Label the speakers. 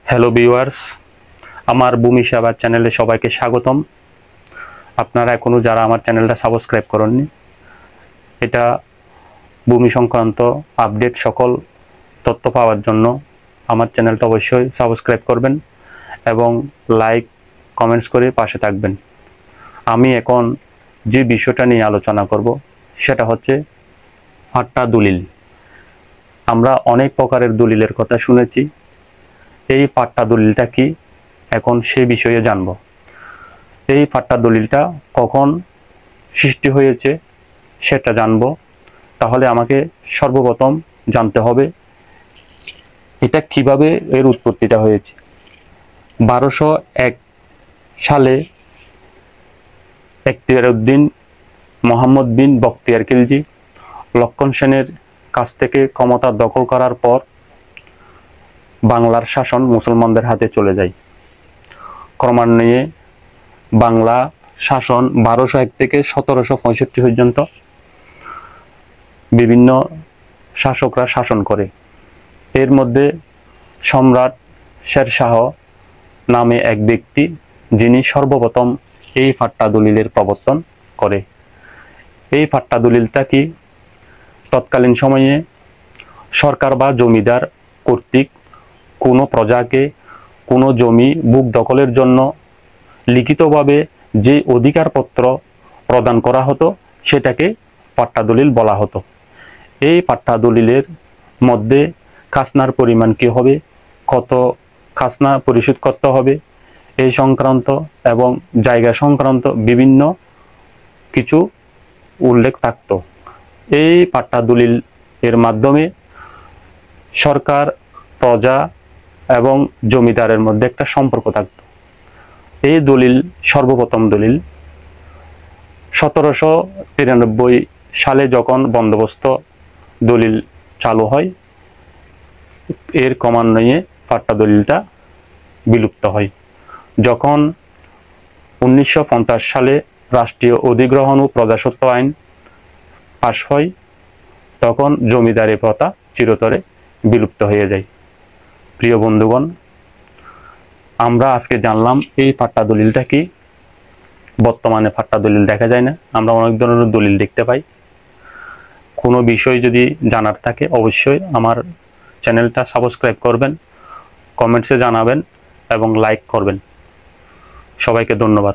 Speaker 1: Hello viewers, আমার ভূমি সেবা চ্যানেলে সবাইকে স্বাগতম। আপনারা এখনও যারা আমার চ্যানেলটা সাবস্ক্রাইব করেননি, এটা ভূমি সংক্রান্ত আপডেট সকল তথ্য পাওয়ার জন্য আমার চ্যানেলটা অবশ্যই সাবস্ক্রাইব করবেন এবং লাইক কমেন্টস করে পাশে থাকবেন। আমি এখন যে বিষয়টা নিয়ে আলোচনা করব সেটা হচ্ছে পাট্টা দলিল। আমরা অনেক প্রকারের দলিলের কথা শুনেছি। এই পাট্টা দলিলটা কি, এখন সে বিষয়ে জানব। এই পাট্টা দলিলটা কখন সৃষ্টি হয়েছে সেটা জানব। তাহলে আমাকে সর্বপ্রথম জানতে হবে এটা কিভাবে এর উৎপত্তিটা হয়েছে। 1201 সালে এখতিয়ার উদ্দিন মোহাম্মদ বিন বখতিয়ার খিলজি লক্ষণ সেনের কাছ থেকে ক্ষমতা দখল করার পর বাংলার শাসন মুসলমানদের হাতে চলে যায়। ক্রমান্বয়ে বাংলা শাসন 1201 থেকে 1765 পর্যন্ত বিভিন্ন শাসকরা শাসন করে। এর মধ্যে সম্রাট শেরশাহ নামে এক ব্যক্তি, যিনি সর্বপ্রথম এই পাট্টা দলিলের প্রবর্তন করে। এই পাট্টা দলিলটা কি, তৎকালীন সময়ে সরকার বা জমিদার কর্তৃক কোনো প্রজাকে কোনো জমি বুক দখলের জন্য লিখিতভাবে যে অধিকারপত্র প্রদান করা হতো সেটাকে পাট্টা দলিল বলা হতো। এই পাট্টা দলিলের মধ্যে খাজনার পরিমাণ কী হবে, কত খাজনা পরিশোধ করতে হবে এই সংক্রান্ত এবং জায়গা সংক্রান্ত বিভিন্ন কিছু উল্লেখ থাকত। এই পাট্টা দলিল এর মাধ্যমে সরকার, প্রজা এবং জমিদারের মধ্যে একটা সম্পর্ক থাকত। এই দলিল, সর্বপ্রথম দলিল 1793 সালে যখন বন্দোবস্ত দলিল চালু হয়, এর ক্রমান্বয়ে পাট্টা দলিলটা বিলুপ্ত হয়। যখন 1950 সালে রাষ্ট্রীয় অধিগ্রহণ ও প্রজাস্বত্ব আইন পাশ হয়, তখন জমিদারি প্রথা চিরতরে বিলুপ্ত হয়ে যায়। প্রিয় বন্ধুগণ, আমরা আজকে জানলাম এই পাট্টা দলিলটা কি। বর্তমানে পাট্টা দলিল দেখা যায় না, আমরা অনেক ধরনের দলিল দেখতে পাই। কোনো বিষয় যদি জানার থাকে অবশ্যই আমার চ্যানেলটা সাবস্ক্রাইব করবেন, কমেন্টসে জানাবেন এবং লাইক করবেন। সবাইকে ধন্যবাদ।